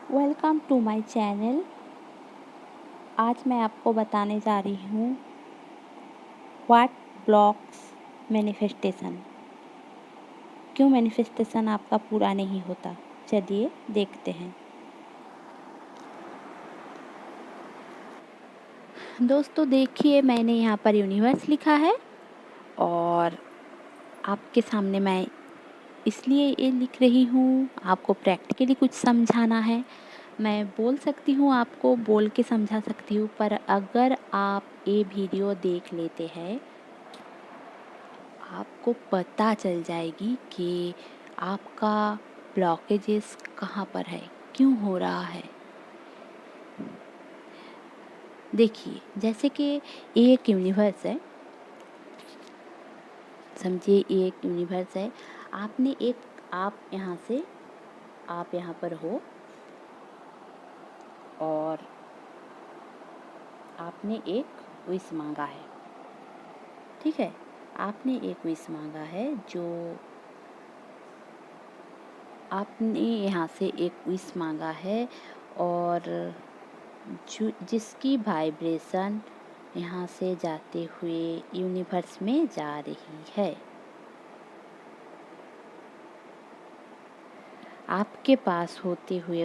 Welcome to my channel. आज मैं आपको बताने जा रही हूँ व्हाट ब्लॉक्स मैनिफेस्टेशन। क्यों मैनिफेस्टेशन आपका पूरा नहीं होता, चलिए देखते हैं। दोस्तों देखिए, मैंने यहाँ पर यूनिवर्स लिखा है और आपके सामने मैं इसलिए ये लिख रही हूँ, आपको प्रैक्टिकली कुछ समझाना है। मैं बोल सकती हूँ, आपको बोल के समझा सकती हूँ, पर अगर आप ये वीडियो देख लेते हैं आपको पता चल जाएगी कि आपका ब्लॉकेजेस कहाँ पर है, क्यों हो रहा है। देखिए, जैसे कि ये एक यूनिवर्स है, समझिए ये एक यूनिवर्स है। आप यहाँ पर हो और आपने एक विश मांगा है, ठीक है। आपने एक विश मांगा है, जो आपने यहाँ से एक विश मांगा है और जिसकी वाइब्रेशन यहाँ से जाते हुए यूनिवर्स में जा रही है। आपके पास होते हुए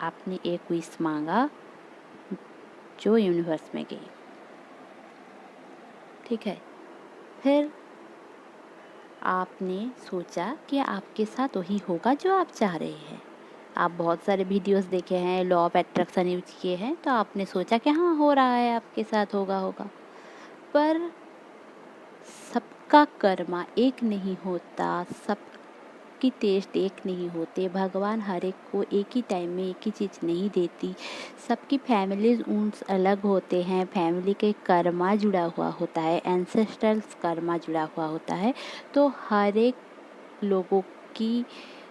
आपने एक विश मांगा जो यूनिवर्स में गई, ठीक है। फिर आपने सोचा कि आपके साथ वही होगा जो आप चाह रहे हैं। आप बहुत सारे वीडियोस देखे हैं, लॉ ऑफ अट्रैक्शन यूज किए हैं, तो आपने सोचा कि हाँ हो रहा है, आपके साथ होगा। पर सबका कर्मा एक नहीं होता, सबकी टेस्ट एक नहीं होते। भगवान हर एक को एक ही टाइम में एक ही चीज़ नहीं देती। सबकी फैमिलीज उन्स अलग होते हैं, फैमिली के कर्मा जुड़ा हुआ होता है, एंसेस्ट्रल्स कर्मा जुड़ा हुआ होता है। तो हर एक लोगों की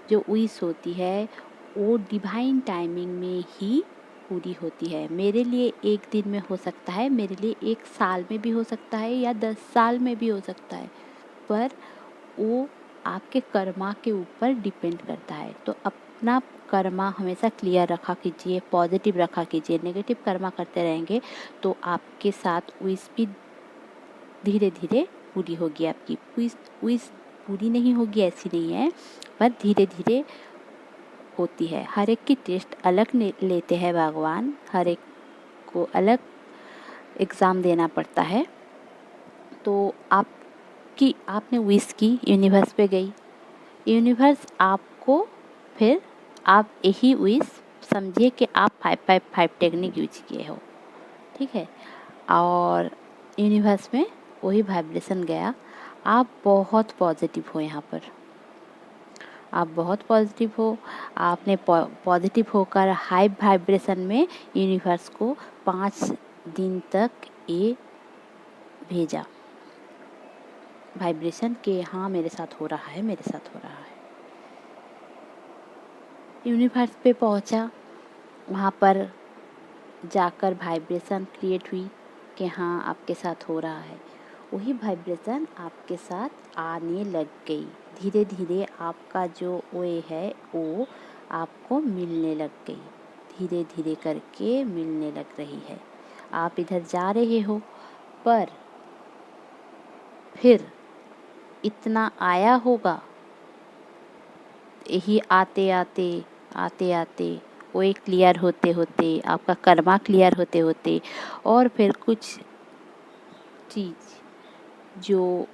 जो विश होती है वो डिवाइन टाइमिंग में ही पूरी होती है। मेरे लिए एक दिन में हो सकता है, मेरे लिए एक साल में भी हो सकता है, या 10 साल में भी हो सकता है, पर वो आपके कर्मा के ऊपर डिपेंड करता है। तो अपना कर्मा हमेशा क्लियर रखा कीजिए, पॉजिटिव रखा कीजिए। नेगेटिव कर्मा करते रहेंगे तो आपके साथ विश भी धीरे धीरे पूरी होगी। आपकी विश पूरी नहीं होगी ऐसी नहीं है, पर धीरे धीरे होती है। हर एक की टेस्ट अलग लेते हैं भगवान, हर एक को अलग एग्ज़ाम देना पड़ता है। तो आपने विश की, यूनिवर्स पे गई, यूनिवर्स आपको, फिर आप यही विश समझिए कि आप 555 टेक्निक यूज किए हो, ठीक है। और यूनिवर्स में वही वाइब्रेशन गया। आप बहुत पॉजिटिव हो, यहाँ पर आप बहुत पॉजिटिव हो। आपने पॉजिटिव होकर हाई वाइब्रेशन में यूनिवर्स को 5 दिन तक ये भेजा वाइब्रेशन के, हाँ मेरे साथ हो रहा है, मेरे साथ हो रहा है। यूनिवर्स पे पहुंचा, वहाँ पर जाकर वाइब्रेशन क्रिएट हुई कि हाँ आपके साथ हो रहा है। वही वाइब्रेशन आपके साथ आने लग गई। धीरे धीरे आपका जो वे है वो आपको मिलने लग गई, धीरे धीरे करके मिलने लग रही है। आप इधर जा रहे हो, पर फिर इतना आया होगा, यही आते आते वो एक क्लियर होते होते, आपका कर्मा क्लियर होते होते, और फिर कुछ चीज़ जो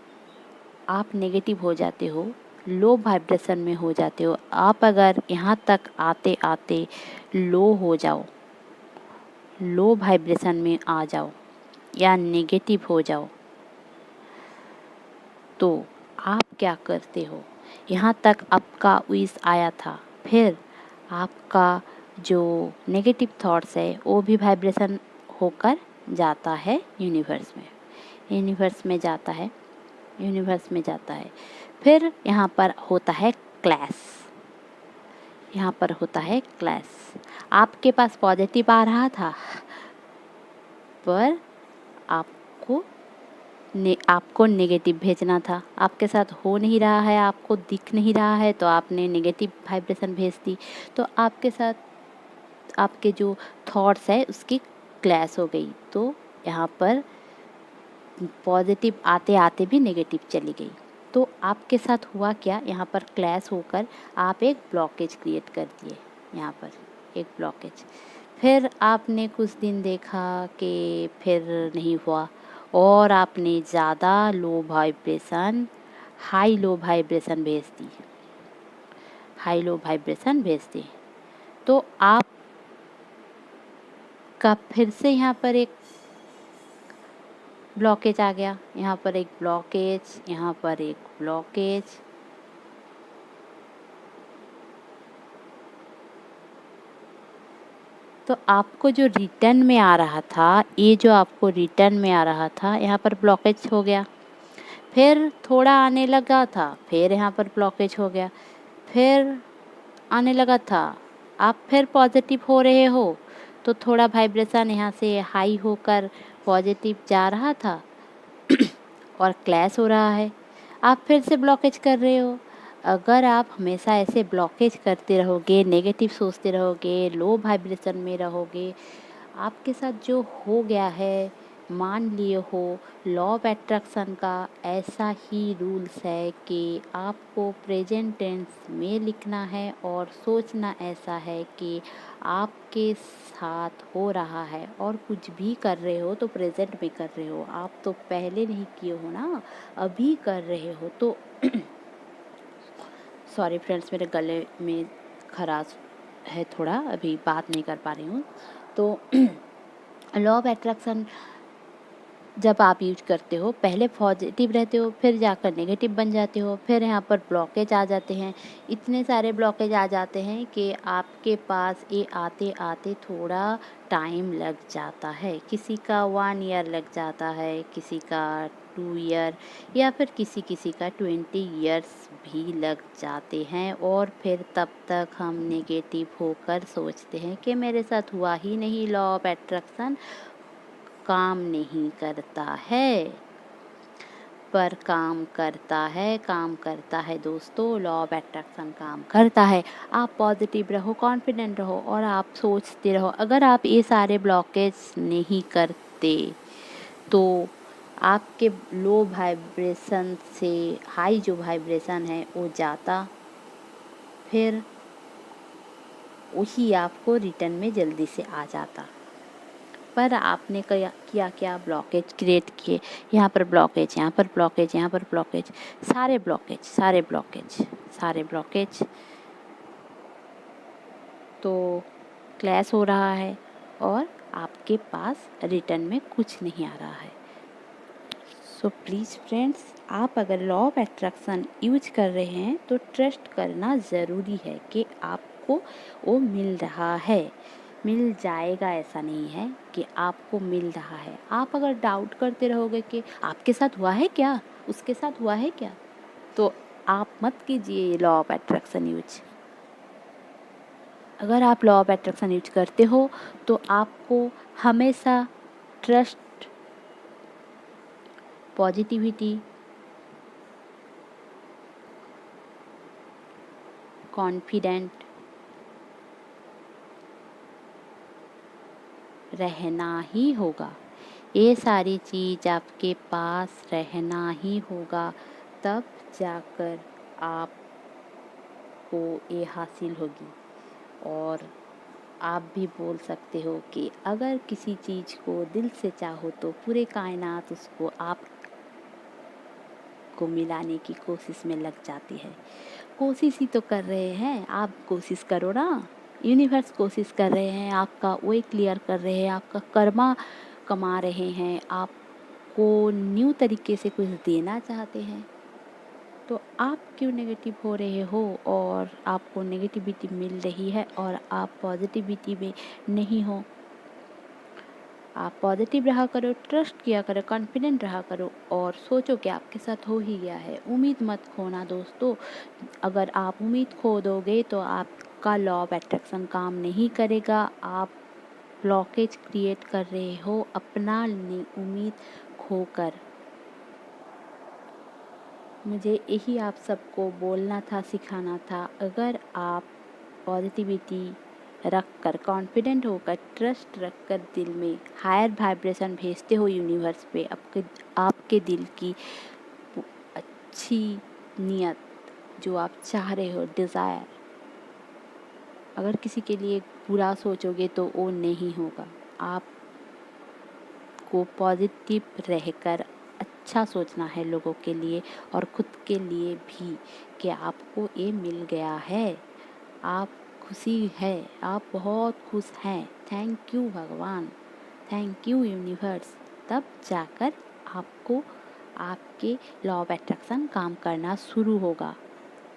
आप नेगेटिव हो जाते हो, लो वाइब्रेशन में हो जाते हो। आप अगर यहाँ तक आते आते लो हो जाओ, लो वाइब्रेशन में आ जाओ या नेगेटिव हो जाओ, तो आप क्या करते हो। यहाँ तक आपका विश आया था, फिर आपका जो नेगेटिव थॉट्स है वो भी वाइब्रेशन होकर जाता है यूनिवर्स में, यूनिवर्स में जाता है। फिर यहाँ पर होता है क्लैश, आपके पास पॉजिटिव आ रहा था, पर आपको ने आपको नेगेटिव भेजना था, आपके साथ हो नहीं रहा है, आपको दिख नहीं रहा है, तो आपने नेगेटिव वाइब्रेशन भेज दी। तो आपके साथ आपके जो थॉट्स है उसकी क्लैश हो गई, तो यहाँ पर पॉजिटिव आते आते भी नेगेटिव चली गई। तो आपके साथ हुआ क्या, यहाँ पर क्लैश होकर आप एक ब्लॉकेज क्रिएट कर दिए, यहाँ पर एक ब्लॉकेज। फिर आपने कुछ दिन देखा कि फिर नहीं हुआ, और आपने ज़्यादा low vibration high low vibration भेज दी, हाई लो वाइब्रेशन भेज दी। तो आप का फिर से यहाँ पर एक ब्लॉकेज आ गया, यहाँ पर एक ब्लॉकेज, यहाँ पर एक ब्लॉकेज। तो आपको जो रिटर्न में आ रहा था, ये जो आपको रिटर्न में आ रहा था, यहाँ पर ब्लॉकेज हो गया। फिर थोड़ा आने लगा था, फिर यहाँ पर ब्लॉकेज हो गया। फिर आने लगा था, आप फिर पॉजिटिव हो रहे हो, तो थोड़ा वाइब्रेशन यहाँ से हाई होकर पॉजिटिव जा रहा था और क्लैश हो रहा है, आप फिर से ब्लॉकेज कर रहे हो। अगर आप हमेशा ऐसे ब्लॉकेज करते रहोगे, नेगेटिव सोचते रहोगे, लो वाइब्रेशन में रहोगे, आपके साथ जो हो गया है, मान लिए हो, लॉ ऑफ अट्रैक्शन का ऐसा ही रूल्स है कि आपको प्रेजेंट टेंस में लिखना है और सोचना ऐसा है कि आपके साथ हो रहा है, और कुछ भी कर रहे हो तो प्रेजेंट में कर रहे हो, आप तो पहले नहीं किए हो ना, अभी कर रहे हो। तो सॉरी फ्रेंड्स, मेरे गले में खराश है थोड़ा, अभी बात नहीं कर पा रही हूँ। तो लॉ ऑफ अट्रैक्शन जब आप यूज करते हो, पहले पॉजिटिव रहते हो, फिर जाकर नेगेटिव बन जाते हो, फिर यहाँ पर ब्लॉकेज आ जाते हैं। इतने सारे ब्लॉकेज आ जाते हैं कि आपके पास ये आते आते थोड़ा टाइम लग जाता है। किसी का 1 ईयर लग जाता है, किसी का 2 ईयर, या फिर किसी किसी का 20 ईयर्स भी लग जाते हैं। और फिर तब तक हम नेगेटिव होकर सोचते हैं कि मेरे साथ हुआ ही नहीं, लॉ ऑफ अट्रैक्शन काम नहीं करता है। पर काम करता है, काम करता है दोस्तों, लॉ ऑफ अट्रैक्शन काम करता है। आप पॉजिटिव रहो, कॉन्फिडेंट रहो, और आप सोचते रहो। अगर आप ये सारे ब्लॉकेज नहीं करते तो आपके लो वाइब्रेशन से हाई जो वाइब्रेशन है वो जाता, फिर वही आपको रिटर्न में जल्दी से आ जाता। पर आपने किया क्या, ब्लॉकेज क्रिएट किए, यहाँ पर ब्लॉकेज, यहाँ पर ब्लॉकेज, यहाँ पर ब्लॉकेज, सारे ब्लॉकेज, सारे ब्लॉकेज, सारे ब्लॉकेज। तो क्लैश हो रहा है और आपके पास रिटर्न में कुछ नहीं आ रहा है। सो प्लीज़ फ्रेंड्स, आप अगर लॉ ऑफ अट्रैक्शन यूज कर रहे हैं तो ट्रस्ट करना ज़रूरी है कि आपको वो मिल रहा है, मिल जाएगा। ऐसा नहीं है कि आपको मिल रहा है। आप अगर डाउट करते रहोगे कि आपके साथ हुआ है क्या, उसके साथ हुआ है क्या, तो आप मत कीजिए ये लॉ ऑफ अट्रैक्शन यूज। अगर आप लॉ ऑफ अट्रैक्शन यूज करते हो तो आपको हमेशा ट्रस्ट, पॉजिटिविटी, कॉन्फिडेंट रहना ही होगा। ये सारी चीज़ आपके पास रहना ही होगा, तब जाकर आपको ये हासिल होगी। और आप भी बोल सकते हो कि अगर किसी चीज़ को दिल से चाहो तो पूरे कायनात उसको आपको मिलाने की कोशिश में लग जाती है। कोशिश ही तो कर रहे हैं, आप कोशिश करो ना। यूनिवर्स कोशिश कर रहे हैं, आपका वे क्लियर कर रहे हैं, आपका कर्मा कमा रहे हैं, आपको न्यू तरीके से कुछ देना चाहते हैं। तो आप क्यों नेगेटिव हो रहे हो, और आपको नेगेटिविटी मिल रही है और आप पॉजिटिविटी में नहीं हो। आप पॉजिटिव रहा करो, ट्रस्ट किया करो, कॉन्फिडेंट रहा करो, और सोचो कि आपके साथ हो ही गया है। उम्मीद मत खोना दोस्तों। अगर आप उम्मीद खो दोगे तो आपका लॉ ऑफ अट्रैक्शन काम नहीं करेगा। आप ब्लॉकेज क्रिएट कर रहे हो अपना उम्मीद खोकर। मुझे यही आप सबको बोलना था, सिखाना था। अगर आप पॉजिटिविटी रख कर, कॉन्फिडेंट होकर, ट्रस्ट रख कर दिल में हायर वाइब्रेशन भेजते हो यूनिवर्स पे, आपके दिल की अच्छी नियत जो आप चाह रहे हो, डिज़ायर, अगर किसी के लिए बुरा सोचोगे तो वो नहीं होगा। आपको पॉजिटिव रहकर अच्छा सोचना है लोगों के लिए और खुद के लिए भी, कि आपको ये मिल गया है, आप खुशी है, आप बहुत खुश हैं। थैंक यू भगवान, थैंक यू यूनिवर्स। तब जाकर आपको आपके लॉ ऑफ अट्रैक्शन काम करना शुरू होगा,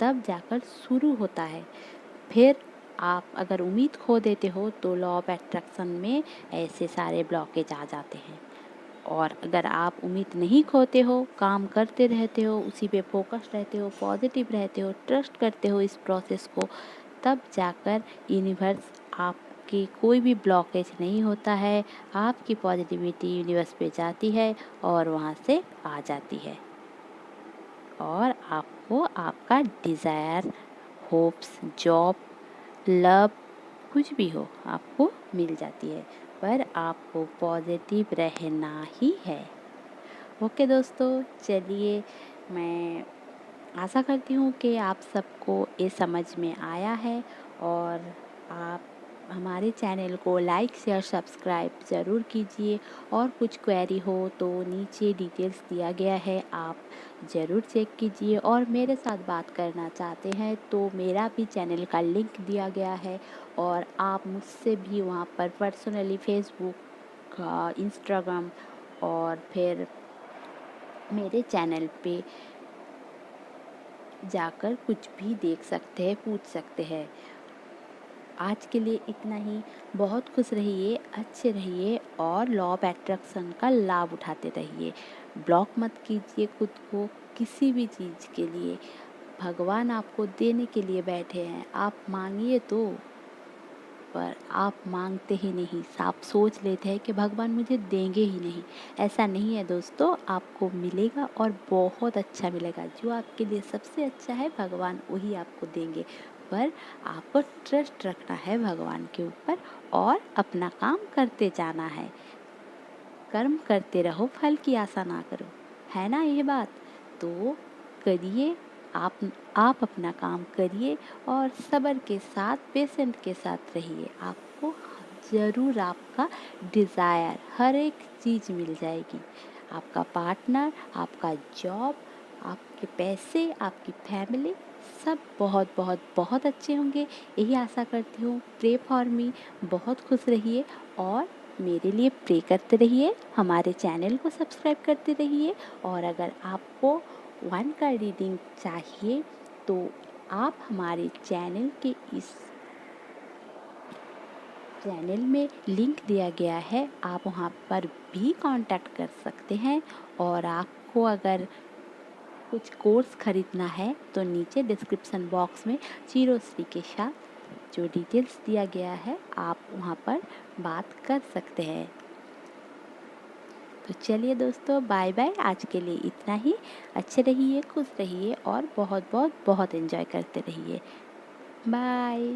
तब जाकर शुरू होता है। फिर आप अगर उम्मीद खो देते हो तो लॉ ऑफ अट्रैक्शन में ऐसे सारे ब्लॉकेज आ जाते हैं। और अगर आप उम्मीद नहीं खोते हो, काम करते रहते हो, उसी पे फोकस रहते हो, पॉजिटिव रहते हो, ट्रस्ट करते हो इस प्रोसेस को, तब जाकर यूनिवर्स आपके कोई भी ब्लॉकेज नहीं होता है। आपकी पॉजिटिविटी यूनिवर्स पे जाती है और वहाँ से आ जाती है और आपको आपका डिज़ायर, होप्स, जॉब, लव, कुछ भी हो आपको मिल जाती है। पर आपको पॉजिटिव रहना ही है। ओके दोस्तों, चलिए, मैं आशा करती हूँ कि आप सबको ये समझ में आया है और आप हमारे चैनल को लाइक शेयर सब्सक्राइब ज़रूर कीजिए। और कुछ क्वेरी हो तो नीचे डिटेल्स दिया गया है, आप ज़रूर चेक कीजिए। और मेरे साथ बात करना चाहते हैं तो मेरा भी चैनल का लिंक दिया गया है और आप मुझसे भी वहाँ पर पर्सनली फेसबुक, इंस्टाग्राम और फिर मेरे चैनल पे जाकर कुछ भी देख सकते हैं, पूछ सकते हैं। आज के लिए इतना ही। बहुत खुश रहिए, अच्छे रहिए और लॉ ऑफ अट्रैक्शन का लाभ उठाते रहिए। ब्लॉक मत कीजिए खुद को किसी भी चीज़ के लिए। भगवान आपको देने के लिए बैठे हैं, आप मांगिए तो, पर आप मांगते ही नहीं। आप सोच लेते हैं कि भगवान मुझे देंगे ही नहीं। ऐसा नहीं है दोस्तों, आपको मिलेगा और बहुत अच्छा मिलेगा। जो आपके लिए सबसे अच्छा है भगवान वही आपको देंगे, पर आपको ट्रस्ट रखना है भगवान के ऊपर और अपना काम करते जाना है। कर्म करते रहो, फल की आशा ना करो, है ना ये बात? तो करिए, आप अपना काम करिए और सब्र के साथ, पेशेंट के साथ रहिए। आपको ज़रूर आपका डिज़ायर हर एक चीज़ मिल जाएगी। आपका पार्टनर, आपका जॉब, आपके पैसे, आपकी फैमिली, सब बहुत बहुत बहुत अच्छे होंगे, यही आशा करती हूँ। प्रे फॉर मी, बहुत खुश रहिए और मेरे लिए प्रे करते रहिए। हमारे चैनल को सब्सक्राइब करते रहिए। और अगर आपको 1 का रीडिंग चाहिए तो आप हमारे चैनल के इस चैनल में लिंक दिया गया है, आप वहाँ पर भी कांटेक्ट कर सकते हैं। और आपको अगर कुछ कोर्स खरीदना है तो नीचे डिस्क्रिप्शन बॉक्स में 03 के साथ जो डिटेल्स दिया गया है, आप वहाँ पर बात कर सकते हैं। तो चलिए दोस्तों, बाय बाय। आज के लिए इतना ही। अच्छे रहिए, खुश रहिए और बहुत बहुत बहुत एंजॉय करते रहिए। बाय।